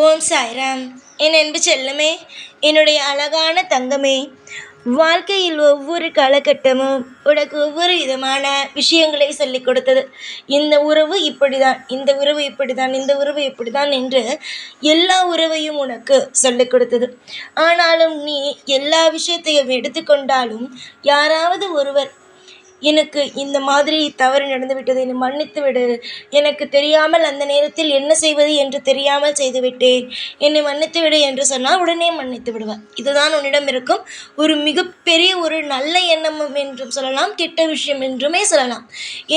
ஓம் சாய்ராம். என் அன்பு செல்லமே, என்னுடைய அழகான தங்கமே, வாழ்க்கையில் ஒவ்வொரு காலகட்டமும் உனக்கு ஒவ்வொரு விதமான விஷயங்களை சொல்லிக் கொடுத்தது. இந்த உறவு இப்படிதான், இந்த உறவு இப்படிதான், இந்த உறவு இப்படிதான் என்று எல்லா உறவையும் உனக்கு சொல்லிக் கொடுத்தது. ஆனாலும் நீ எல்லா விஷயத்தையும் எடுத்துக்கொண்டாலும் யாராவது ஒருவர் எனக்கு இந்த மாதிரி தவறு நடந்துவிட்டது, என்னை மன்னித்து விடு, எனக்கு தெரியாமல் அந்த நேரத்தில் என்ன செய்வது என்று தெரியாமல் செய்துவிட்டேன், என்னை மன்னித்து விடு என்று சொன்னால் உடனே மன்னித்து விடுவார். இதுதான் உன்னிடம் இருக்கும் ஒரு மிகப்பெரிய ஒரு நல்ல எண்ணம் என்றும் சொல்லலாம், கெட்ட விஷயம் என்றுமே சொல்லலாம்.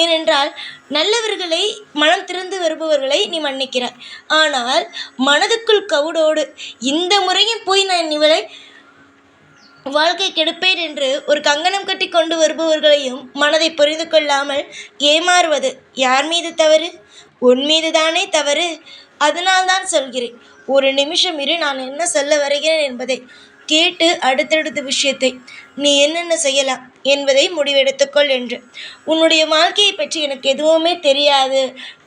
ஏனென்றால் நல்லவர்களை, மனம் திறந்து வருபவர்களை நீ மன்னிக்கிறாய். ஆனால் மனதுக்குள் கவுடோடு இந்த முறையும் போய் நான் இவளை வாழ்க்கை கெடுப்பேன் என்று ஒரு கங்கணம் கட்டி கொண்டு வருபவர்களையும் மனதை புரிந்து கொள்ளாமல் ஏமாறுவது யார் மீது தவறு? உன் மீது தானே தவறு. அதனால்தான் சொல்கிறேன், ஒரு நிமிஷம் இரு, நான் என்ன சொல்ல வருகிறேன் என்பதை கேட்டு அடுத்தடுத்த விஷயத்தை நீ என்னென்ன செய்யலாம் என்பதை முடிவெடுத்துக்கொள் என்று. உன்னுடைய வாழ்க்கையை பற்றி எனக்கு எதுவுமே தெரியாது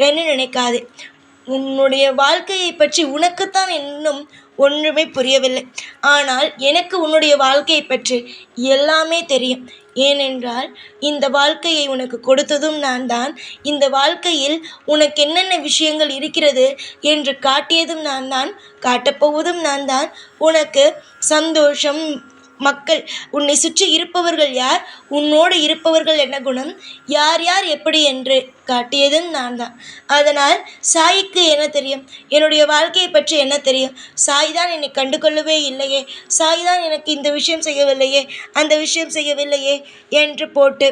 என்று நினைக்காது. உன்னுடைய வாழ்க்கையை பற்றி உனக்குத்தான் இன்னும் ஒன்றுமே புரியவில்லை. ஆனால் எனக்கு உன்னுடைய வாழ்க்கையை பற்றி எல்லாமே தெரியும். ஏனென்றால் இந்த வாழ்க்கையை உனக்கு கொடுத்ததும் நான் தான். இந்த வாழ்க்கையில் உனக்கு என்னென்ன விஷயங்கள் இருக்கிறது என்று காட்டியதும் நான் தான், காட்டப்போவதும் நான் தான். உனக்கு சந்தோஷம், மக்கள், உன்னை சுற்றி இருப்பவர்கள் யார், உன்னோடு இருப்பவர்கள் என்ன குணம், யார் யார் எப்படி என்று காட்டியதும் நான் தான். அதனால் சாய்க்கு என்ன தெரியும், என்னுடைய வாழ்க்கையை பற்றி என்ன தெரியும்? சாய் தான் என்னை கண்டு கொள்ளவே இல்லையே, சாய் தான் எனக்கு இந்த விஷயம் செய்யவில்லையே, அந்த விஷயம் செய்யவில்லையே என்று போட்டு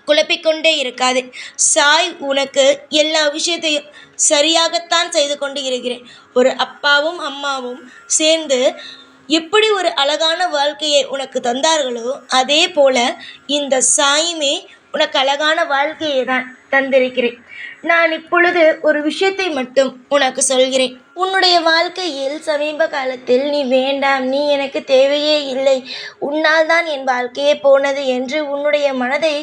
குழப்பிக்கொண்டே இருக்காது. சாய் உனக்கு எல்லா விஷயத்தையும் சரியாகத்தான் செய்து கொண்டு இருக்கிறேன். ஒரு அப்பாவும் அம்மாவும் சேர்ந்து எப்படி ஒரு அழகான வாழ்க்கையை உனக்கு தந்தார்களோ அதே போல இந்த சாயுமே உனக்கு அழகான வாழ்க்கையை தான் தந்திருக்கிறேன். நான் இப்பொழுது ஒரு விஷயத்தை மட்டும் உனக்கு சொல்கிறேன். உன்னுடைய வாழ்க்கையில் சமீப காலத்தில் நீ வேண்டாம், நீ எனக்கு தேவையே இல்லை, உன்னால் தான் என் வாழ்க்கையே போனது என்று உன்னுடைய மனதை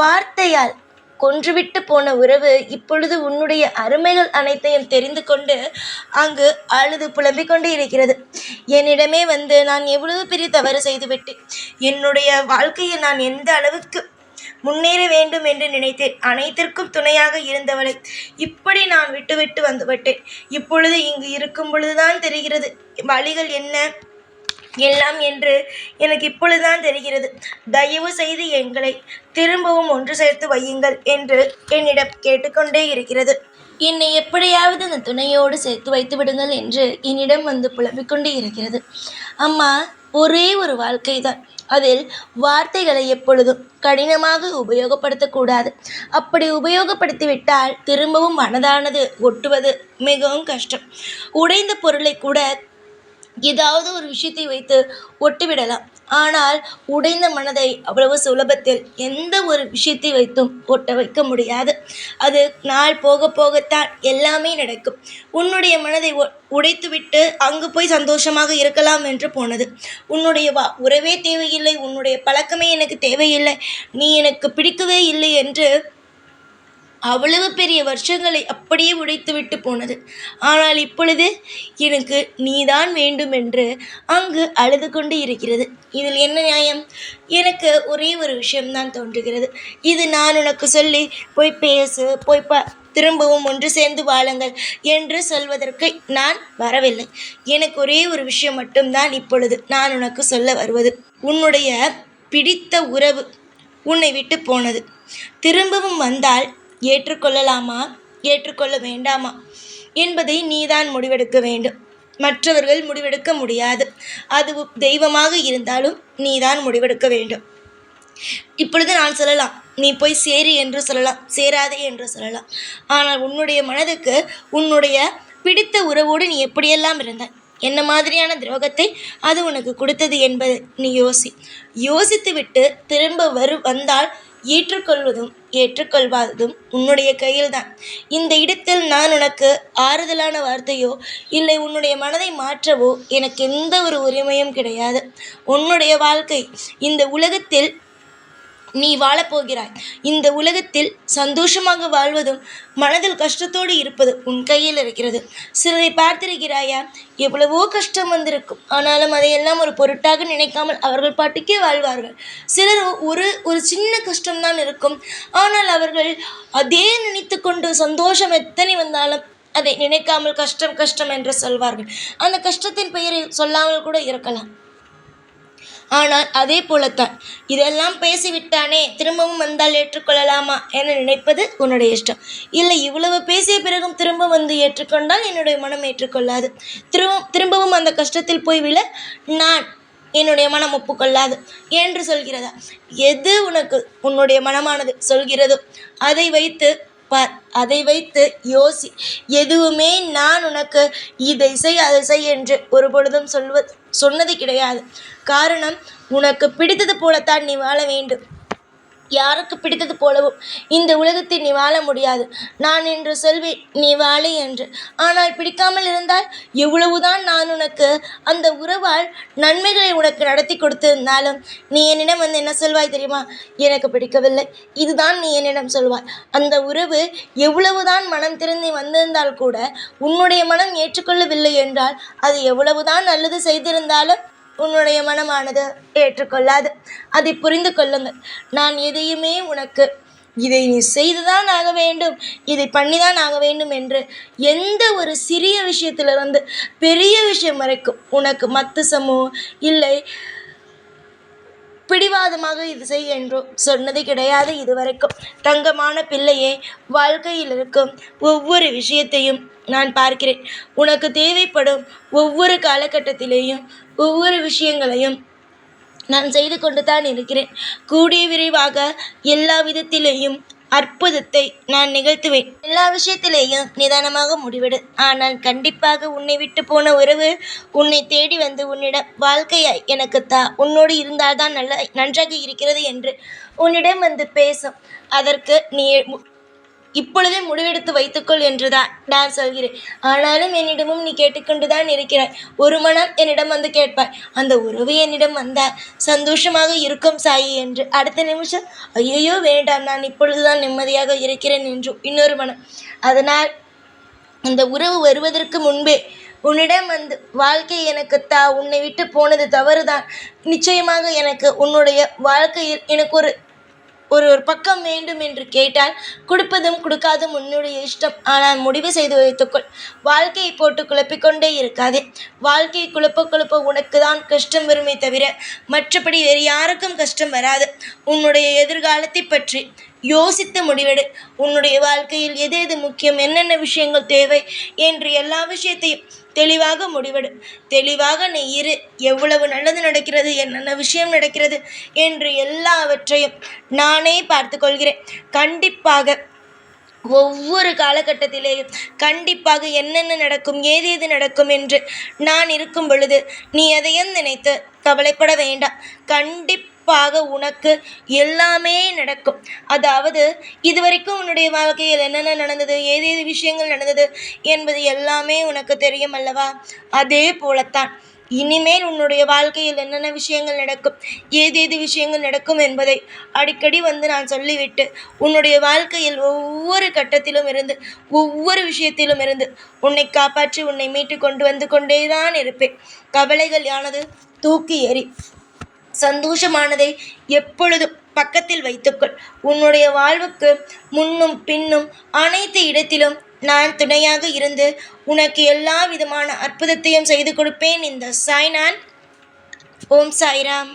வார்த்தையால் கொன்றுவிட்டு போன உறவு இப்பொழுது உன்னுடைய அருமைகள் அனைத்தையும் தெரிந்து கொண்டு அங்கு அழுது புலம்பிக் கொண்டு இருக்கிறது. என்னிடமே வந்து நான் எவ்வளவு பெரிய தவறு செய்துவிட்டேன், என்னுடைய வாழ்க்கையை நான் எந்த அளவுக்கு முன்னேற வேண்டும் என்று நினைத்தேன், அனைத்திற்கும் துணையாக இருந்தவளை இப்படி நான் விட்டுவிட்டு வந்துவிட்டேன். இப்பொழுது இங்கு இருக்கும் பொழுதுதான் தெரிகிறது வழிகள் என்ன எல்லாம் என்று எனக்கு இப்பொழுதுதான் தெரிகிறது. தயவு செய்து எங்களை திரும்பவும் ஒன்று சேர்த்து வையுங்கள் என்று என்னிடம் கேட்டுக்கொண்டே இருக்கிறது. என்னை எப்படியாவது அந்த துணையோடு சேர்த்து வைத்து விடுங்கள் என்று என்னிடம் வந்து புலம்பிக் கொண்டே இருக்கிறது. அம்மா, ஒரே ஒரு வாழ்க்கை தான், அதில் வார்த்தைகளை எப்பொழுதும் கடினமாக உபயோகப்படுத்தக்கூடாது. அப்படி உபயோகப்படுத்திவிட்டால் திரும்பவும் மனதானது ஒட்டுவது மிகவும் கஷ்டம். உடைந்த பொருளை கூட ஏதாவது ஒரு விஷயத்தை வைத்து ஒட்டிவிடலாம். ஆனால் உடைந்த மனதை அவ்வளவு சுலபத்தில் எந்த ஒரு விஷயத்தை வைத்தும் ஒட்ட வைக்க முடியாது. அது நாள் போக போகத்தான் எல்லாமே நடக்கும். உன்னுடைய மனதை உடைத்துவிட்டு அங்கு போய் சந்தோஷமாக இருக்கலாம் என்று போனது. உன்னுடைய உறவே தேவையில்லை, உன்னுடைய பழக்கமே எனக்கு தேவையில்லை, நீ எனக்கு பிடிக்கவே இல்லை என்று அவ்வளவு பெரிய வருஷங்களை அப்படியே உடைத்துவிட்டு போனது. ஆனால் இப்பொழுது எனக்கு நீதான் வேண்டும் என்று அங்கு அழுது கொண்டு இருக்கிறது. இதில் என்ன நியாயம்? எனக்கு ஒரே ஒரு விஷயம்தான் தோன்றுகிறது. இது நான் உனக்கு சொல்லி போய் பேசு, போய் திரும்பவும் ஒன்று சேர்ந்து வாழுங்கள் என்று சொல்வதற்கு நான் வரவில்லை. எனக்கு ஒரே ஒரு விஷயம் மட்டும்தான் இப்பொழுது நான் உனக்கு சொல்ல வருவது. உன்னுடைய பிடித்த உறவு உன்னை விட்டு போனது. திரும்பவும் வந்தால் ஏற்றுக்கொள்ளலாமா, ஏற்றுக்கொள்ள வேண்டாமா என்பதை நீதான் முடிவெடுக்க வேண்டும். மற்றவர்கள் முடிவெடுக்க முடியாது. அது தெய்வமாக இருந்தாலும் நீதான் முடிவெடுக்க வேண்டும். இப்பொழுது நான் சொல்லலாம், நீ போய் சேரு என்று சொல்லலாம், சேராதே என்று சொல்லலாம். ஆனால் உன்னுடைய மனதுக்கு உன்னுடைய பிடித்த உறவோடு நீ எப்படியெல்லாம் இருந்தாய், என்ன மாதிரியான துரோகத்தை அது உனக்கு கொடுத்தது என்பதை நீ யோசித்து விட்டு திரும்ப வந்தால் ஏற்றுக்கொள்வதும் ஏற்றுக்கொள்வாததும் உன்னுடைய கையில்தான். இந்த இடத்தில் நான் உனக்கு ஆறுதலான வார்த்தையோ இல்லை உன்னுடைய மனதை மாற்றவோ எனக்கு எந்த ஒரு உரிமையும் கிடையாது. உன்னுடைய வாழ்க்கை இந்த உலகத்தில் நீ வாழப்போகிறாய். இந்த உலகத்தில் சந்தோஷமாக வாழ்வதும் மனதில் கஷ்டத்தோடு இருப்பது உன் கையில் இருக்கிறது. சிலரை பார்த்திருக்கிறாயா? எவ்வளவோ கஷ்டம் வந்திருக்கும், ஆனாலும் அதையெல்லாம் ஒரு பொருட்டாக நினைக்காமல் அவர்கள் பாட்டுக்கே வாழ்வார்கள். சிலர் ஒரு ஒரு சின்ன கஷ்டம்தான் இருக்கும், ஆனால் அவர்கள் அதே நினைத்து கொண்டு சந்தோஷம் எத்தனை வந்தாலும் அதை நினைக்காமல் கஷ்டம் கஷ்டம் என்று சொல்வார்கள். அந்த கஷ்டத்தின் பெயரை சொல்லாமல் கூட இருக்கலாம். ஆனால் அதே போலத்தான் இதெல்லாம் பேசிவிட்டானே, திரும்பவும் வந்தால் ஏற்றுக்கொள்ளலாமா என நினைப்பது உன்னுடைய இஷ்டம். இல்லை, இவ்வளவு பேசிய பிறகும் திரும்ப வந்து ஏற்றுக்கொண்டால் என்னுடைய மனம் ஏற்றுக்கொள்ளாது. திரும்பவும் அந்த கஷ்டத்தில் போய் விழ என்னுடைய மனம் ஒப்புக்கொள்ளாது என்று சொல்கிறதா? எது உனக்கு உன்னுடைய மனமானது சொல்கிறதோ அதை வைத்து பார், அதை வைத்து யோசி. எதுவுமே நான் உனக்கு இதை செய் அதை செய் என்று ஒரு பொழுதும் சொன்னது கிடையாது. காரணம், உனக்கு பிடித்தது போலத்தான் நீ வாழ வேண்டும். யாருக்கு பிடித்தது போலவும் இந்த உலகத்தில் நீ வாழ முடியாது. நான் என்று சொல்வேன் நீ வாழை என்று. ஆனால் பிடிக்காமல் இருந்தால் எவ்வளவுதான் நான் உனக்கு அந்த உறவால் நன்மைகளை உனக்கு நடத்தி கொடுத்திருந்தாலும் நீ என்னிடம் வந்து என்ன சொல்வாய் தெரியுமா? எனக்கு பிடிக்கவில்லை, இதுதான் நீ என்னிடம் சொல்வாய். அந்த உறவு எவ்வளவுதான் மனம் திருந்தி வந்திருந்தால் கூட உன்னுடைய மனம் ஏற்றுக்கொள்ளவில்லை என்றால் அது எவ்வளவுதான் நல்லது செய்திருந்தாலும் உன்னுடைய மனமானது ஏற்றுக்கொள்ளாது. அதை புரிந்து கொள்ளுங்கள். நான் எதையுமே உனக்கு இதை நீ செய்துதான் ஆக வேண்டும், இதை பண்ணிதான் ஆக வேண்டும் என்று எந்த ஒரு சிறிய விஷயத்திலிருந்து பெரிய விஷயம் வரைக்கும் உனக்கு மத்துசமோ இல்லை பிடிவாதமாக இது செய் என்றோ சொன்னது கிடையாது இதுவரைக்கும். தங்கமான பிள்ளையே, வாழ்க்கையில் இருக்கும் ஒவ்வொரு விஷயத்தையும் நான் பார்க்கிறேன். உனக்கு தேவைப்படும் ஒவ்வொரு காலகட்டத்திலேயும் ஒவ்வொரு விஷயங்களையும் நான் செய்து கொண்டு தான் இருக்கிறேன். கூடிய விரைவாக எல்லா விதத்திலேயும் அற்புதத்தை நான் நிகழ்த்துவேன். எல்லா விஷயத்திலேயும் நிதானமாக முடிவெடு. ஆனால் கண்டிப்பாக உன்னை விட்டு போன உறவு உன்னை தேடி வந்து உன்னிடம் வாழ்க்கையாய் எனக்கு உன்னோடு இருந்தால்தான் நன்றாக இருக்கிறது என்று உன்னிடம் வந்து பேசும். அதற்கு நீ இப்பொழுதே முடிவெடுத்து வைத்துக்கொள் என்றுதான் நான் சொல்கிறேன். ஆனாலும் என்னிடமும் நீ கேட்டுக்கொண்டுதான் இருக்கிறாய். ஒரு மனம் என்னிடம் வந்து கேட்பாய், அந்த உறவு என்னிடம் வந்தால் சந்தோஷமாக இருக்கும் சாயி என்று. அடுத்த நிமிஷம் ஐயோ வேண்டாம், நான் இப்பொழுதுதான் நிம்மதியாக இருக்கிறேன் என்று இன்னொரு மனம். அதனால் அந்த உறவு வருவதற்கு முன்பே உன்னிடம் வந்து வாழ்க்கை எனக்கு உன்னை விட்டு போனது தவறுதான், நிச்சயமாக எனக்கு உன்னுடைய வாழ்க்கையில் எனக்கு ஒரு ஒரு பக்கம் வேண்டும் என்று கேட்டால் கொடுப்பதும் கொடுக்காதும் உன்னுடைய இஷ்டம். ஆனால் முடிவு செய்து வைத்துக்கொள். வாழ்க்கையை போட்டு குழப்பிக்கொண்டே இருக்காதே. வாழ்க்கையை குழப்ப உனக்கு தான் கஷ்டம் வருமே தவிர மற்றபடி வேறு யாருக்கும் கஷ்டம் வராது. உன்னுடைய எதிர்காலத்தை பற்றி யோசித்து முடிவெடு. உன்னுடைய வாழ்க்கையில் எது எது முக்கியம், என்னென்ன விஷயங்கள் தேவை என்று எல்லா விஷயத்தையும் தெளிவாக முடிவெடு. தெளிவாக நீ இரு. எவ்வளவு நல்லது நடக்கிறது, என்னென்ன விஷயம் நடக்கிறது என்று எல்லாவற்றையும் நானே பார்த்து கொள்கிறேன். கண்டிப்பாக ஒவ்வொரு காலகட்டத்திலேயும் கண்டிப்பாக என்னென்ன நடக்கும், ஏதேது நடக்கும் என்று நான் இருக்கும் பொழுது நீ எதையும் நினைத்து கவலைப்பட வேண்டாம். உனக்கு எல்லாமே நடக்கும். அதாவது இதுவரைக்கும் உன்னுடைய வாழ்க்கையில் என்னென்ன நடந்தது, ஏதேது விஷயங்கள் நடந்தது என்பது எல்லாமே உனக்கு தெரியும் அல்லவா? அதே போலத்தான் இனிமேல் உன்னுடைய வாழ்க்கையில் என்னென்ன விஷயங்கள் நடக்கும், ஏதேது விஷயங்கள் நடக்கும் என்பதை அடிக்கடி வந்து நான் சொல்லிவிட்டு உன்னுடைய வாழ்க்கையில் ஒவ்வொரு கட்டத்திலும் இருந்து ஒவ்வொரு விஷயத்திலும் இருந்து உன்னை காப்பாற்றி உன்னை மீட்டு கொண்டு வந்து கொண்டேதான் இருப்பேன். கவலைகள் யானது தூக்கி எறி. சந்தோஷமானதை எப்பொழுதும் பக்கத்தில் வைத்துக்கொள். உன்னுடைய வாழ்வுக்கு முன்னும் பின்னும் அனைத்து இடத்திலும் நான் துணையாக இருந்து உனக்கு எல்லா விதமான அற்புதத்தையும் செய்து கொடுப்பேன். இந்த சாய்நான். ஓம் சாய்ராம்.